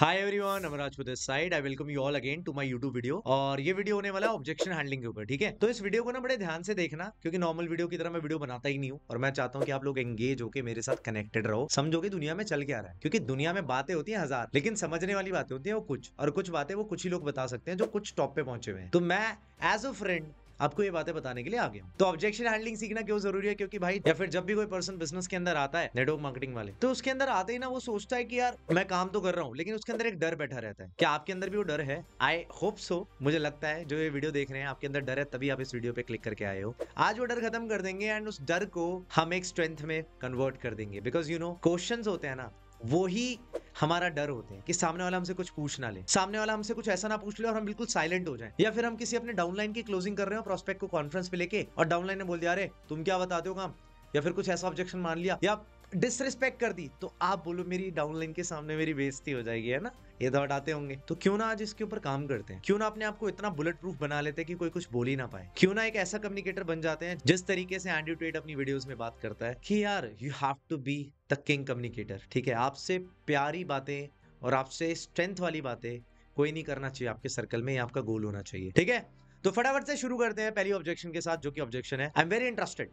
Hi everyone, Amraj for this side. I welcome you all again to my YouTube video. और ये video होने वाला है ऑब्जेक्शन हैंडलिंग के ऊपर, ठीक है। तो इस वीडियो को ना बड़े ध्यान से देखना, क्योंकि नॉर्मल वीडियो की तरह मैं वीडियो बनाता ही नहीं हूँ। और मैं चाहता हूँ कि आप लोग एंगेज होकर मेरे साथ कनेक्टेड रहो, समझोगे दुनिया में चल क्या रहा है। क्योंकि दुनिया में बातें होती हैं हजार, लेकिन समझने वाली बातें होती हैं वो कुछ, और कुछ बातें वो कुछ ही लोग बता सकते हैं जो कुछ टॉप पे पहुंचे हुए हैं। तो मैं एज अ फ्रेंड आपको ये बातें बताने के लिए आ गया हूं। तो ऑब्जेक्शन हैंडलिंग सीखना क्यों जरूरी है? क्योंकि भाई, या फिर जब भी कोई पर्सन बिजनेस के अंदर आता है, नेटवर्क मार्केटिंग वाले, तो उसके अंदर आते ही ना वो सोचता है कि यार मैं काम तो कर रहा हूँ, लेकिन उसके अंदर एक डर बैठा रहता है। क्या आपके अंदर भी वो डर है? I hope so. मुझे लगता है जो ये वीडियो देख रहे हैं आपके अंदर डर है, तभी आप इस वीडियो पे क्लिक करके आए हो। आज वो डर खत्म कर देंगे एंड उस डर को हम एक स्ट्रेंथ में कन्वर्ट कर देंगे। बिकॉज यू नो, क्वेश्चंस होते हैं ना, वो ही हमारा डर होते हैं कि सामने वाला हमसे कुछ पूछ ना ले, सामने वाला हमसे कुछ ऐसा ना पूछ ले और हम बिल्कुल साइलेंट हो जाएं। या फिर हम किसी अपने डाउनलाइन की क्लोजिंग कर रहे हो प्रोस्पेक्ट को कॉन्फ्रेंस पे लेके, और डाउनलाइन ने बोल दिया अरे तुम क्या बताते हो काम, या फिर कुछ ऐसा ऑब्जेक्शन मान लिया या डिसरिस्पेक्ट कर दी, तो आप बोलो मेरी डाउनलाइन के सामने मेरी बेइज्जती हो जाएगी, है ना। ये तो हटाते होंगे। तो क्यों ना आज इसके ऊपर काम करते हैं? क्यों ना अपने आप को इतना बुलेट प्रूफ बना लेते हैं कि कोई कुछ बोल ही ना पाए? क्यों ना एक ऐसा कम्युनिकेटर बन जाते हैं जिस तरीके से एंड्रयू टेट अपनी वीडियोस में बात करता है कि यार you have to be the king communicator, ठीक है। आपसे प्यारी बातें और आपसे स्ट्रेंथ वाली बातें कोई नहीं करना चाहिए आपके सर्कल में, ये आपका गोल होना चाहिए, ठीक है। तो फटाफट से शुरू करते हैं पहली ऑब्जेक्शन के साथ, जो कि ऑब्जेक्शन है I am very interested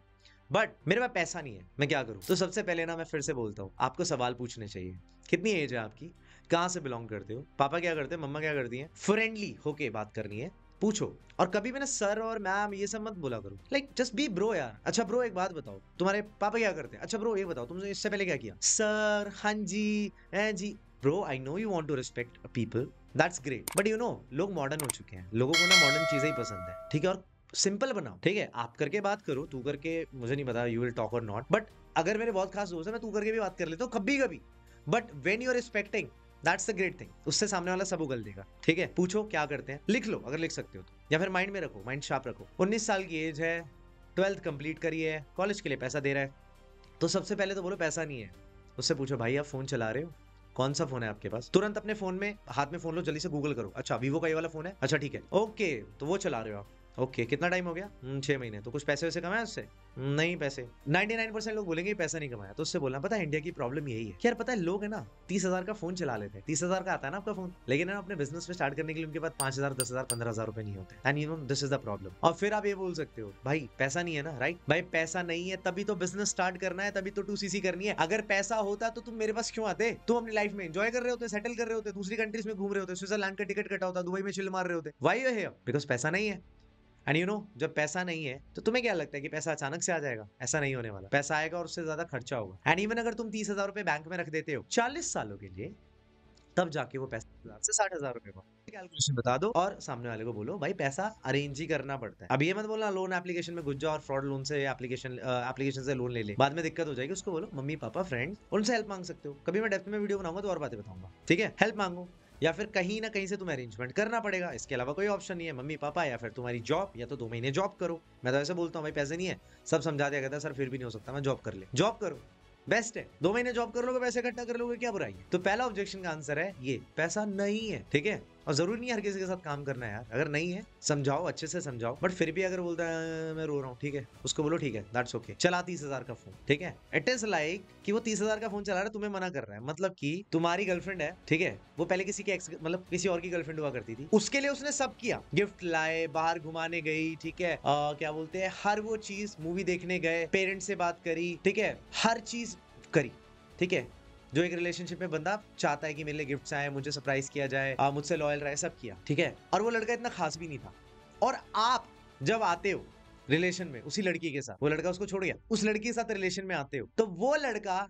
but मेरे पास पैसा नहीं है, मैं क्या करूं? तो सबसे पहले ना मैं फिर से बोलता हूं, आपको सवाल पूछने चाहिए। कितनी एज है आपकी? कहां से बिलोंग करते हो? पापा क्या करते हैं? मम्मा क्या करती हैं? फ्रेंडली होके बात करनी है, पूछो। और कभी मैंने सर और मैम ये सब मत बोला करो। लाइक जस्ट बी ब्रो यार। अच्छा ब्रो एक बात बताओ, तुम्हारे पापा क्या करते हैं? अच्छा ब्रो ये बताओ तुमने इससे पहले क्या किया? सर, हाँ जी, हैं जी। Bro I know you want to respect people, that's great, but you know लोग मॉडर्न हो चुके हैं, लोगों को ना मॉडर्न चीजें ही पसंद है, ठीक है। और सिंपल बनाओ, ठीक है। आप करके बात करो, तू करके मुझे नहीं पता यू विल टॉक और नॉट, बट अगर मेरे बहुत खास दोस्त है मैं तू करके भी बात कर लेता हूँ कभी कभी। But when you are respecting, that's the great thing. उससे सामने वाला सब उगल देगा, ठीक है। पूछो क्या करते हैं, लिख लो अगर लिख सकते हो तो, या फिर माइंड में रखो, माइंड शार्प रखो। 19 साल की एज है, 12th कंप्लीट करी है, कॉलेज के लिए पैसा दे रहा है। तो सबसे पहले तो बोलो पैसा नहीं है। उससे पूछो भाई आप फोन चला रहे हो? कौन सा फोन है आपके पास? तुरंत अपने फोन में हाथ में फोन लो, जल्दी से गूगल करो। अच्छा वीवो का ये वाला फोन है, अच्छा ठीक है, ओके तो वो चला रहे हो आप। ओके कितना टाइम हो गया? 6 महीने। तो कुछ पैसे वैसे कमाए उससे? नहीं पैसे। 99% लोग बोलेंगे पैसा नहीं कमाया। तो उससे बोलना, पता है इंडिया की प्रॉब्लम यही है कि यार पता है लोग है ना 30,000 का फोन चला लेते हैं, 30,000 का आता है ना आपका फोन, लेकिन है ना अपने बिजनेस में स्टार्ट करने के लिए उनके पास 5,000 10,000 15,000 रुपए नहीं होते। And you know this is the problem. और फिर आप ये बोल सकते हो भाई पैसा नहीं है ना, राइट भाई पैसा नहीं है तभी तो बिजनेस स्टार्ट करना है, तभी तो 2cc करनी है। अगर पैसा होता तो तुम मेरे पास क्यों आते? तुम अपनी लाइफ में एंजॉय कर रहे होते, सेटल कर रहे होते, दूसरी कंट्रीज में घूम रहे होते, स्विट्जरलैंड का टिकट कटा होता, दुबई में चिल मार रहे होते। Why you here? बिकॉज पैसा नहीं है। एंड यू नो जब पैसा नहीं है तो तुम्हें क्या लगता है कि पैसा अचानक से आ जाएगा? ऐसा नहीं होने वाला। पैसा आएगा और उससे ज्यादा खर्चा होगा। एंड इवन अगर तुम 30,000 रुपए बैंक में रख देते हो 40 सालों के लिए, तब जाके वो पैसा से 60,000 रुपए को कैलकुलेशन बता दो और सामने वाले को बोलो भाई पैसा अरेंज ही करना पड़ता है। अब ये मत बोलना लोन एप्लीकेशन में घुस जाओ और फ्रॉड लोन से एप्लीकेशन से लोन ले ले, बाद में दिक्कत हो जाएगी। उसको बोलो मम्मी पापा फ्रेंड, उनसे हेल्प मांग सकते हो। कभी मैं डेप्थ में वीडियो बनाऊंगा तो और बातें बताऊंगा, ठीक है। हेल्प मांगो, या फिर कहीं ना कहीं से तुम्हें अरेंजमेंट करना पड़ेगा, इसके अलावा कोई ऑप्शन नहीं है। मम्मी पापा या फिर तुम्हारी जॉब, या तो 2 महीने जॉब करो। मैं तो ऐसे बोलता हूँ भाई पैसे नहीं है, सब समझा दिया कहता है सर फिर भी नहीं हो सकता, मैं जॉब कर ले। जॉब करो, बेस्ट है। 2 महीने जॉब कर लोगे, पैसे इकट्ठा कर लोगे, क्या बुराई है? तो पहला ऑब्जेक्शन का आंसर है ये, पैसा नहीं है, ठीक है। और जरूरी नहीं है हर किसी के साथ काम करना है यार। अगर नहीं है समझाओ, अच्छे से समझाओ। बट फिर भी अगर बोलता है मैं रो रहा हूँ, ठीक है, उसको बोलो ठीक है दैट्स ओके, चला 30,000 का फोन, ठीक है। इट इज लाइक कि वो 30,000 का फोन चला रहा है, तुम्हें मना कर रहा है। मतलब कि तुम्हारी गर्लफ्रेंड है, ठीक है, वो पहले किसी के एक्स मतलब किसी और की गर्लफ्रेंड हुआ करती थी, उसके लिए उसने सब किया, गिफ्ट लाए, बाहर घुमाने गई, ठीक है, क्या बोलते हैं हर वो चीज, मूवी देखने गए, पेरेंट्स से बात करी, ठीक है, हर चीज करी, ठीक है। जो एक रिलेशनशिप में बंदा चाहता है कि मेरे लिए गिफ्ट्स आए, मुझे सरप्राइज किया जाए, मुझसे लॉयल रहे, सब किया, ठीक है। और वो लड़का इतना खास भी नहीं था। और आप जब आते हो रिलेशन में उसी लड़की के साथ, वो लड़का उसको छोड़ गया, उस लड़की के साथ रिलेशन में आते हो, तो वो लड़का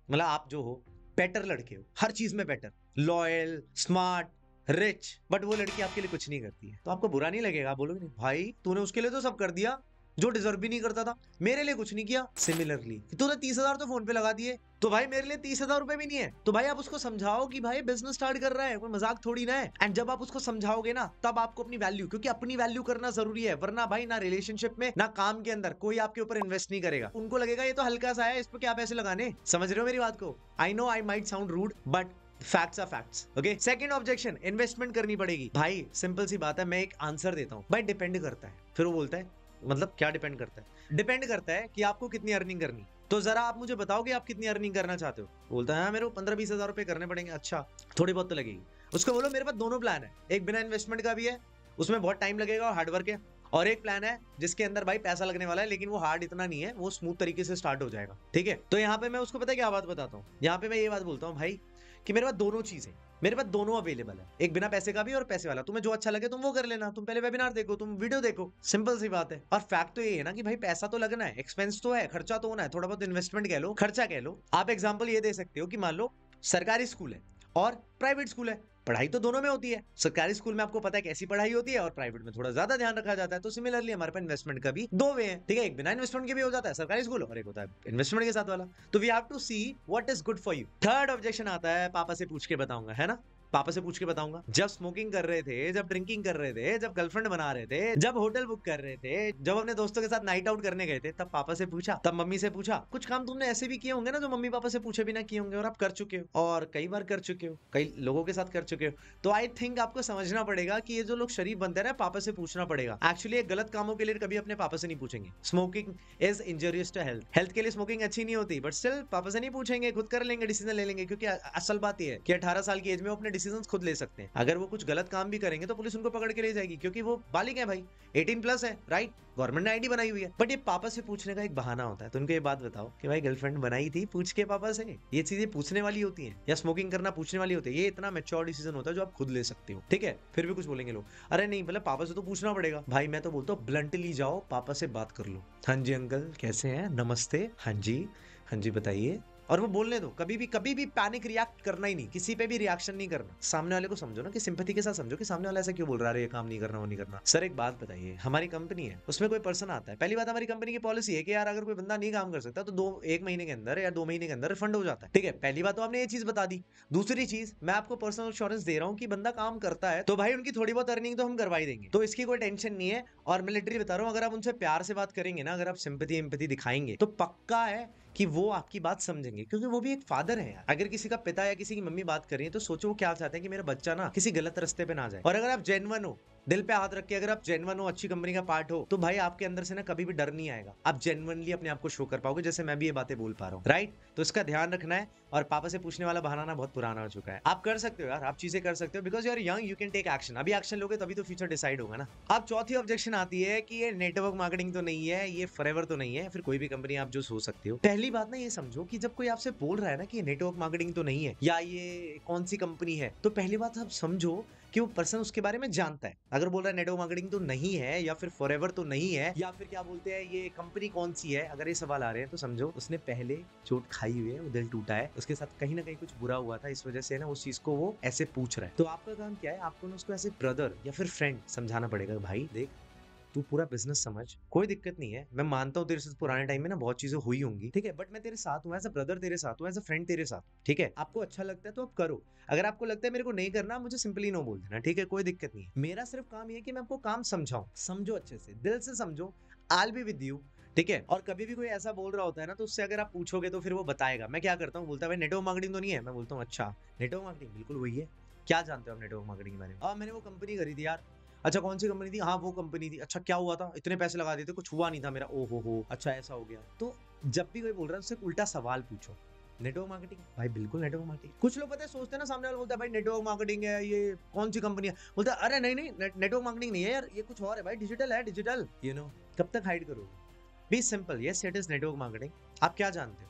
मतलब आप जो हो बेटर लड़के हो, हर चीज में better, loyal, smart, rich, but वो लड़की आपके लिए कुछ नहीं करती है। तो आपको बुरा नहीं लगेगा? आप बोलोगे नहीं भाई तूने उसके लिए तो सब कर दिया जो डिजर्व भी नहीं करता था, मेरे लिए कुछ नहीं किया। सिमिलरली तूने 30,000 तो फोन पे लगा दिए, तो भाई मेरे लिए 30,000 रुपए भी नहीं है। तो भाई आप उसको समझाओ कि भाई बिजनेस स्टार्ट कर रहा है, कोई मजाक थोड़ी ना है। एंड जब आप उसको समझाओगे ना, तब आपको अपनी वैल्यू, क्योंकि अपनी वैल्यू करना जरूरी है, वरना भाई ना रिलेशनशिप में ना काम के अंदर कोई आपके ऊपर इन्वेस्ट नहीं करेगा। उनको लगेगा ये तो हल्का सा है, इस पर क्या पैसे लगाने। समझ रहे हो मेरी बात को? I know I might sound rude but facts are facts, okay. Second objection, investment करनी पड़ेगी। भाई सिंपल सी बात है, मैं एक आंसर देता हूँ भाई डिपेंड करता है। फिर वो बोलता है मतलब क्या डिपेंड करता है? डिपेंड करता है कि आपको कितनी अर्निंग करनी। तो जरा आप मुझे बताओ कि आप कितनी अर्निंग करना चाहते हो। बोलता है हाँ मेरे को 15-20 हजार रुपए करने पड़ेंगे। अच्छा, थोड़ी बहुत तो लगेगी। उसको बोलो मेरे पास दोनों प्लान है, एक बिना इन्वेस्टमेंट का भी है, उसमें बहुत टाइम लगेगा और हार्डवर्क है, और एक प्लान है जिसके अंदर भाई पैसा लगने वाला है, लेकिन वो हार्ड इतना नहीं है, वो स्मूथ तरीके से स्टार्ट हो जाएगा। ठीक है, तो यहाँ पे मैं उसको पता है क्या बात बताता हूँ, यहाँ पे मैं ये बात बोलता हूँ भाई कि मेरे पास दोनों चीज है, मेरे पास दोनों अवेलेबल है, एक बिना पैसे का भी और पैसे वाला। तुम्हें जो अच्छा लगे तुम वो कर लेना, तुम पहले वेबिनार देखो, तुम वीडियो देखो, सिंपल सी बात है। और फैक्ट तो ये है ना कि भाई पैसा तो लगना है, एक्सपेंस तो है, खर्चा तो होना है, थोड़ा बहुत इन्वेस्टमेंट कह लो, खर्चा कह लो। आप एग्जाम्पल ये दे सकते हो कि मान लो सरकारी स्कूल है और प्राइवेट स्कूल है, पढ़ाई तो दोनों में होती है। सरकारी स्कूल में आपको पता है कैसी पढ़ाई होती है और प्राइवेट में थोड़ा ज्यादा ध्यान रखा जाता है। तो सिमिलरली हमारे पास इन्वेस्टमेंट का भी दो वे हैं, ठीक है, एक बिना इन्वेस्टमेंट के भी हो जाता है सरकारी स्कूल, और एक होता है इन्वेस्टमेंट के साथ वाला। तो we have to see what is good for you. Third objection आता है पापा से पूछ के बताऊंगा, है ना, पापा से पूछ के बताऊंगा। जब स्मोकिंग कर रहे थे, जब ड्रिंकिंग कर रहे थे, जब गर्लफ्रेंड बना रहे थे, जब होटल बुक कर रहे थे, जब अपने दोस्तों के साथ नाइट आउट करने गए थे, तब पापा से पूछा, तब मम्मी से पूछा। कुछ काम तुमने ऐसे भी किए होंगे ना जो मम्मी पापा से पूछे बिना किए होंगे, और आप कर चुके हो, और कई बार कर चुके हो, कई लोगों के साथ कर चुके हो। तो आई थिंक आपको समझना पड़ेगा कि ये जो लोग शरीफ बनते हैं ना, पापा से पूछना पड़ेगा। एक्चुअली ये गलत कामों के लिए कभी अपने पापा से नहीं पूछेंगे। Smoking is injurious to health, health के लिए स्मोकिंग अच्छी नहीं होती, बट स्टिल पापा से नहीं पूछेंगे, खुद कर लेंगे, डिसीजन ले लेंगे। क्योंकि असल बात यह है कि 18 साल की एज में वो अपने डिसीजन खुद ले सकते हैं। अगर वो कुछ गलत काम भी करेंगे तो पुलिस उनको पकड़ के ले जाएगी, क्योंकि वो बालिग है भाई, 18+ है, राइट, गवर्नमेंट ने आईडी बनाई हुई है। बट ये पापा से पूछने का एक बहाना होता है। तो उनको ये बात बताओ कि भाई गर्लफ्रेंड बनाई थी, पूछ के पापा से, ये चीजें पूछने वाली होती हैं, या स्मोकिंग करना पूछने वाली होती है। ये इतना मैच्योर डिसीजन होता है जो आप खुद ले सकते हो। ठीक है, फिर भी कुछ बोलेंगे लोग, अरे नहीं मतलब पापा से तो पूछना पड़ेगा। भाई मैं तो बोलता हूँ ब्लंटली जाओ, पापा से बात कर लो। हाँ जी अंकल कैसे हैं, नमस्ते, हाँ जी बताइए। और वो बोलने दो, कभी भी पैनिक रिएक्ट करना ही नहीं, किसी पे भी रिएक्शन नहीं करना। सामने वाले को समझो ना, कि सिंपैथी के साथ समझो कि सामने वाला ऐसा क्यों बोल रहा है, ये काम नहीं करना, वो नहीं करना। सर एक बात बताइए, हमारी कंपनी है, उसमें कोई पर्सन आता है, पहली बात हमारी कंपनी की पॉलिसी है कि यार अगर कोई बंदा नहीं काम कर सकता तो 1 महीने के अंदर या 2 महीने के अंदर रिफंड हो जाता है। ठीक है, पहली बात तो आपने ये चीज बता दी। दूसरी चीज, मैं आपको पर्सनल इंश्योरेंस दे रहा हूँ कि बंदा काम करता है तो भाई उनकी थोड़ी बहुत अर्निंग तो हम करवाई देंगे, तो इसकी कोई टेंशन नहीं है। और मैं लिटरली बता रहा हूँ, अगर आप उनसे प्यार से बात करेंगे ना, अगर आप सिंपैथी एम्पैथी दिखाएंगे, तो पक्का है कि वो आपकी बात समझेंगे, क्योंकि वो भी एक फादर है यार। अगर किसी का पिता या किसी की मम्मी बात कर रही है तो सोचो वो क्या चाहते हैं कि मेरा बच्चा ना किसी गलत रास्ते पे ना जाए। और अगर आप जेन्युइन हो, दिल पे हाथ रख के अगर आप जेन्युइन हो, अच्छी कंपनी का पार्ट हो, तो भाई आपके अंदर से ना कभी भी डर नहीं आएगा। आप जेन्युइनली अपने आप को शो कर पाओगे, जैसे मैं भी ये बातें बोल पा रहा हूँ, राइट। तो इसका ध्यान रखना है। और पापा से पूछने वाला बहाना ना बहुत पुराना हो चुका है। आप कर सकते हो यार, आप चीजें कर सकते हो, because you are young, you can take action. अभी एक्शन लोगे तभी तो फ्यूचर डिसाइड होगा ना। अब चौथी ऑब्जेक्शन आती है कि ये नेटवर्क मार्केटिंग तो नहीं है, ये फॉरएवर तो नहीं है, फिर कोई भी कंपनी आप जो सोच सकते हो। पहली बात ना ये समझो कि जब कोई आपसे बोल रहा है ना कि ये नेटवर्क मार्केटिंग तो नहीं है, या ये कौन सी कंपनी है, तो पहली बात आप समझो कि वो पर्सन उसके बारे में जानता है। अगर बोल रहा है नेटवर्क मार्केटिंग तो नहीं है, या फिर फॉरएवर तो नहीं है, या फिर क्या बोलते हैं ये कंपनी कौन सी है, अगर ये सवाल आ रहे हैं तो समझो उसने पहले चोट खाई हुई है, वो दिल टूटा है, उसके साथ कहीं ना कहीं कुछ बुरा हुआ था, इस वजह से ना उस चीज को वो ऐसे पूछ रहा है। तो आपका काम क्या है, आपको ना उसको ऐसे ब्रदर या फिर फ्रेंड समझाना पड़ेगा, भाई देख तू पूरा बिजनेस समझ, कोई दिक्कत नहीं है, मैं मानता हूँ तेरे से पुराने टाइम में ना बहुत चीजें हुई होंगी, ठीक है, बट मैं तेरे साथ हूँ, एज अ ब्रदर तेरे साथ हूँ, एज अ फ्रेंड तेरे साथ, ठीक है। आपको अच्छा लगता है तो आप करो, अगर आपको लगता है मेरे को नहीं करना, मुझे सिंपली नो बोल देना, ठीक है, कोई दिक्कत नहीं है। मेरा सिर्फ काम ये है कि मैं आपको काम समझाऊं, समझो अच्छे से, दिल से समझो, आई बी विद यू, ठीक है। और कभी भी कोई ऐसा बोल रहा होता है ना, तो उससे अगर आप पूछोगे तो फिर वो बताएगा। मैं क्या करता हूँ, बोलता है भाई नेटवर्क मार्केटिंग तो नहीं है, मैं बोलता हूँ अच्छा नेटवर्क मार्केटिंग बिल्कुल वही है, क्या जानते हो आप नेटवर्क मार्केटिंग के बारे में। मैंने वो कंपनी करी थी यार। अच्छा कौन सी कंपनी थी, हाँ वो कंपनी थी, अच्छा क्या हुआ था, इतने पैसे लगा दिए थे, कुछ हुआ नहीं था मेरा, ओ हो, अच्छा ऐसा हो गया। तो जब भी कोई बोल रहा है उससे उल्टा सवाल पूछो, नेटवर्क मार्केटिंग, भाई बिल्कुल नेटवर्क मार्केटिंग। कुछ लोग पता है सोचते हैं ना, सामने वाला बोलता है भाई नेटवर्क मार्केटिंग है, ये कौन सी कंपनी है, बोलता है अरे नहीं नेटवर्क मार्केटिंग नहीं है यार, ये कुछ और है भाई, डिजिटल है, डिजिटल, यू नो। कब तक हाइड करोगे, be simple, yes it is network marketing. आप क्या जानते हो,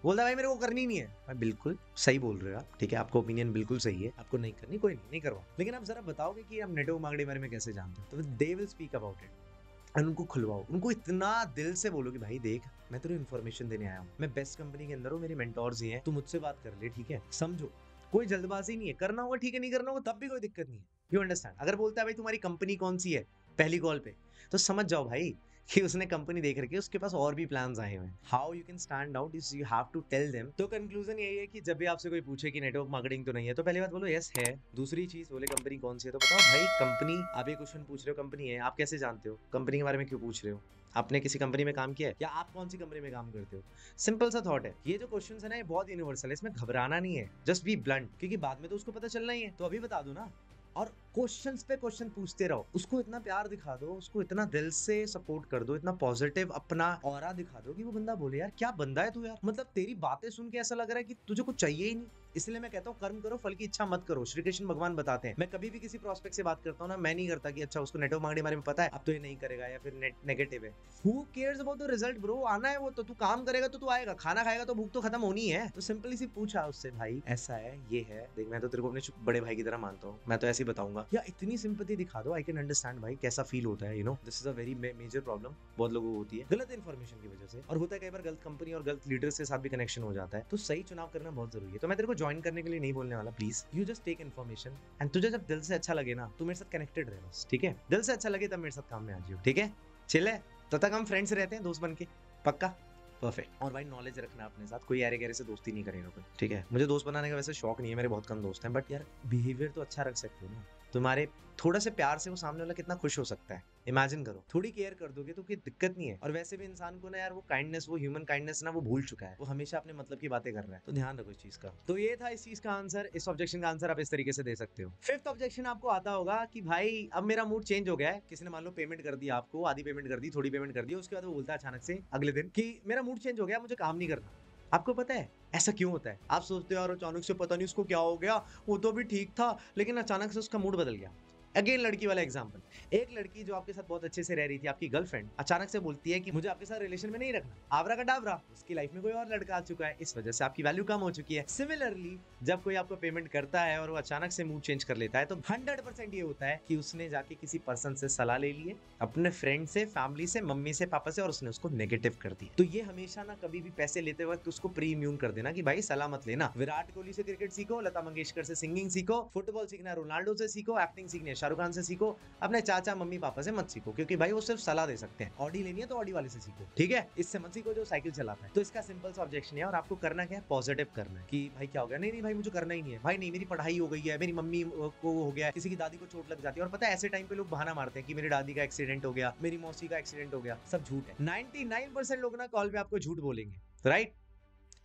बोलता है भाई मेरे को करनी नहीं है, भाई बिल्कुल सही बोल रहे हो आप, ठीक है, आपका ओपिनियन बिल्कुल सही है, आपको नहीं करनी, कोई नहीं करवा, लेकिन आप जरा बताओगे कि आप नेटवर्क मार्केटिंग बारे में कैसे जानते हो, तो they will speak about it. और उनको खुलवाओ, उनको इतना दिल से बोलो कि भाई देख मैं तेरे इन्फॉर्मेशन देने आया हूँ, मैं बेस्ट कंपनी के अंदर हूँ, मेरे मेंटोर्स ही हैं, तू मुझसे बात कर ले, ठीक है, समझो, कोई जल्दबाजी नहीं है, करना होगा ठीक है, नहीं करना होगा तब भी कोई दिक्कत नहीं है, यू अंडरस्टैंड। अगर बोलता है भाई तुम्हारी कंपनी कौन सी है पहली कॉल पे, तो समझ जाओ भाई कि उसने कंपनी देख रखी है, उसके पास और भी प्लान्स आए हुए हैं। How you can stand out is you have to tell them. तो कंक्लूजन यही है कि जब भी आपसे कोई पूछे कि नेटवर्क मार्केटिंग तो नहीं है, तो पहली बात बोलो यस है। दूसरी चीज बोले कंपनी कौन सी है, तो बताओ भाई कंपनी, आप ये क्वेश्चन पूछ रहे हो कंपनी है, आप कैसे जानते हो, कंपनी के बारे में क्यों पूछ रहे हो, आपने किसी कंपनी में काम किया है, या आप कौन सी कंपनी में काम करते हो। सिंपल सा थॉट है, ये जो क्वेश्चन है ना ये बहुत यूनिवर्सल है, इसमें घबराना नहीं है, जस्ट बी ब्लंट, क्योंकि बाद में तो उसको पता चलना ही है, तो अभी बता दो ना। और क्वेश्चंस पे क्वेश्चन पूछते रहो, उसको इतना प्यार दिखा दो, उसको इतना दिल से सपोर्ट कर दो, इतना पॉजिटिव अपना ऑरा दिखा दो कि वो बंदा बोले यार क्या बंदा है तू यार, मतलब तेरी बातें सुन के ऐसा लग रहा है कि तुझे कुछ चाहिए ही नहीं। इसलिए मैं कहता हूँ कर्म करो फल की इच्छा मत करो, श्री कृष्ण भगवान बताते हैं। मैं कभी भी किसी प्रोस्पेक्ट से बात करता हूँ ना, मैं नहीं करता कि अच्छा उसको नेटवर्क मार्केटिंग बारे में पता है अब तो ये नहीं करेगा या फिर नेगेटिव है। Who cares about the result bro, आना है वो तो, तू काम करेगा तो तू आएगा, खाना खाएगा तो भूख तो खत्म होनी है। तो सिंपली सी पूछा उससे भाई ऐसा है ये है, देख मैं तो तेरे को अपने बड़े भाई की तरह मानता हूँ, मैं तो ऐसे ही बताऊंगा या इतनी सिंपैथी दिखा दो, आई कैन अंडरस्टैंड भाई कैसा फील होता है, you know this is a very major problem बहुत लोगों को होती है गलत इन्फॉर्मेशन की वजह से, और होता है कई बार गलत कंपनी और गलत लीडर्स के साथ भी कनेक्शन हो जाता है। तो सही चुनाव करना बहुत जरूरी है। तो मैं तेरे को ज्वाइन करने के लिए नहीं बोलने वाला, please you just take information and तुझे जब दिल से अच्छा लगे ना तू मेरे साथ कनेक्टेड रहे बस, ठीक है? दिल से अच्छा लगे तब मेरे साथ काम में आ जाओ, ठीक है? चिल है, तब तक हम फ्रेंड्स रहते हैं दोस्त बन के, पक्का? परफेक्ट। और भाई नॉलेज रखना अपने साथ, कोई ऐरे गहरे से दोस्ती नहीं करेगा कोई, ठीक है? मुझे दोस्त बनाने का वैसे शौक नहीं है, मेरे बहुत कम दोस्त हैं, बट यार बिहेवियर तो अच्छा रख सकते हो ना। तुम्हारे थोड़ा से प्यार से वो सामने वाला कितना खुश हो सकता है, इमेजिन करो। थोड़ी केयर कर दोगे तो कोई दिक्कत नहीं है। और वैसे भी इंसान को ना यार वो काइंडनेस, वो ह्यूमन काइंडनेस ना वो भूल चुका है, वो हमेशा अपने मतलब की बातें कर रहा है। तो ध्यान रखो इस चीज का। तो ये था इस चीज का आंसर, इस ऑब्जेक्शन का आंसर आप इस तरीके से दे सकते हो। फिफ्थ ऑब्जेक्शन आपको आता होगा कि भाई अब मेरा मूड चेंज हो गया है, किसी ने मान लो पेमेंट कर दी आपको, आधी पेमेंट कर दी, थोड़ी पेमेंट कर दी, उसके बाद वो बोलता है अचानक से अगले दिन कि मेरा मूड चेंज हो गया, मुझे काम नहीं करना। आपको पता है ऐसा क्यों होता है? आप सोचते हो यार अचानक से पता नहीं उसको क्या हो गया, वो तो भी ठीक था लेकिन अचानक से उसका मूड बदल गया। अगेन लड़की वाला एग्जांपल, एक लड़की जो आपके साथ बहुत अच्छे से रह रही थी, आपकी गर्लफ्रेंड, अचानक से बोलती है कि मुझे आपके साथ रिलेशन में नहीं रखना। आवरा का डावरा, उसकी लाइफ में कोई और लड़का आ चुका है, इस वजह से आपकी वैल्यू कम हो चुकी है। सिमिलरली जब कोई आपको पेमेंट करता है और वो अचानक से मूड चेंज कर लेता है तो 100% ये होता है कि उसने जाके किसी पर्सन से सलाह ले ली है, अपने फ्रेंड से, फैमिली से, मम्मी से, पापा से, और उसने उसको नेगेटिव कर दिया। तो ये हमेशा ना कभी भी पैसे लेते वक्त उसको प्री इम्यून कर देना कि भाई सलाह मत लेना। विराट कोहली से क्रिकेट सीखो, लता मंगेशकर से सिंगिंग सीखो, फुटबॉल सीखना है रोनाल्डो से सीखो, एक्टिंग सीखनी है शाहरुख खान से सीखो, अपने चाचा मम्मी पापा से मत सीखो, क्योंकि भाई वो सिर्फ सलाह दे सकते हैं। ऑडी लेनी है तो ऑडी वाले से सीखो, ठीक है? इससे मत सीखो जो साइकिल चलाता है। तो इसका सिंपल सा ऑब्जेक्शन है, और आपको करना क्या है, पॉजिटिव करना है कि भाई क्या हो गया, नहीं नहीं भाई मुझे करना ही नहीं है, भाई नहीं मेरी पढ़ाई हो गई है, मेरी मम्मी को हो गया, किसी की दादी को चोट लग जाती है। और पता है ऐसे टाइम पे लोग बहाना मारते हैं कि मेरी दादी का एक्सीडेंट हो गया, मेरी मौसी का एक्सीडेंट हो गया, सब झूठ है। 99% लोग ना कॉल पे आपको झूठ बोलेंगे, राइट?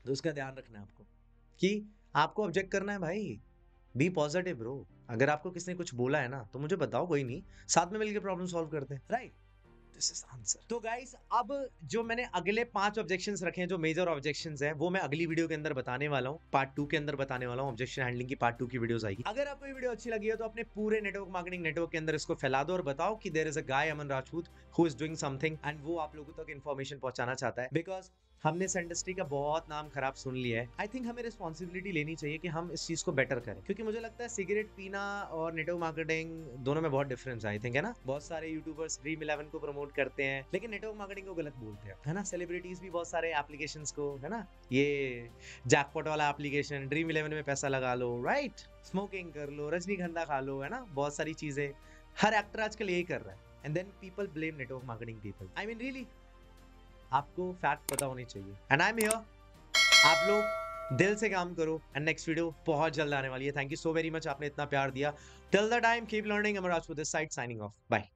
तो उसका ध्यान रखना है आपको कि आपको ऑब्जेक्ट करना है भाई। Be positive bro. अगर आपको किसी ने कुछ बोला है ना तो मुझे बताओ, कोई नहीं, साथ में मिलकर प्रॉब्लम सॉल्व करते हैं, राइट? This is answer. तो गाइस अब जो मैंने अगले 5 ऑब्जेक्शंस रखे हैं, जो मेजर ऑब्जेक्शंस हैं, वो मैं अगली वीडियो के अंदर बताने वाला हूँ, पार्ट 2 के अंदर बताने वाला हूँ। ऑब्जेक्शन हैंडलिंग की पार्ट 2 की वीडियोस आएगी। अगर आपको ये वीडियो अच्छी लगी है तो अपने पूरे नेटवर्क मार्केटिंग नेटवर्क के अंदर इसको फैला दो और बताओ कि there is a guy Aman Rajput who is doing something, and वो आप लोगों तक इन्फॉर्मेशन पहुंचाना चाहता है। बिकॉज हमने इस इंडस्ट्री का बहुत नाम खराब सुन लिया है। आई थिंक हमें रिस्पॉन्सिबिलिटी लेनी चाहिए कि हम इस चीज को बेटर करें, क्योंकि मुझे लगता है सिगरेट पीना और नेटवर्क मार्केटिंग दोनों में बहुत डिफरेंस है, आई थिंक, है ना? बहुत सारे यूट्यूबर्स ड्रीम 11 को प्रमोट करते हैं लेकिन नेटवर्क मार्केटिंग को गलत बोलते हैं, है ना? सेलिब्रिटीज भी बहुत सारे एप्लीकेशंस को, है ना, ये जैकपॉट वाला एप्लीकेशन, ड्रीम 11 में पैसा लगा लो, राइट? स्मोकिंग कर लो, रजनीगंधा खा लो, है ना? बहुत सारी चीजें हर एक्टर आजकल यही कर रहा है, and then people blame network marketing people. I mean really आपको फैक्ट पता होनी चाहिए, एंड आई एम हियर। आप लोग दिल से काम करो, एंड नेक्स्ट वीडियो बहुत जल्द आने वाली है। Thank you so very much, आपने इतना प्यार दिया। Till the time keep learning. Amar Rajput this side signing off, bye.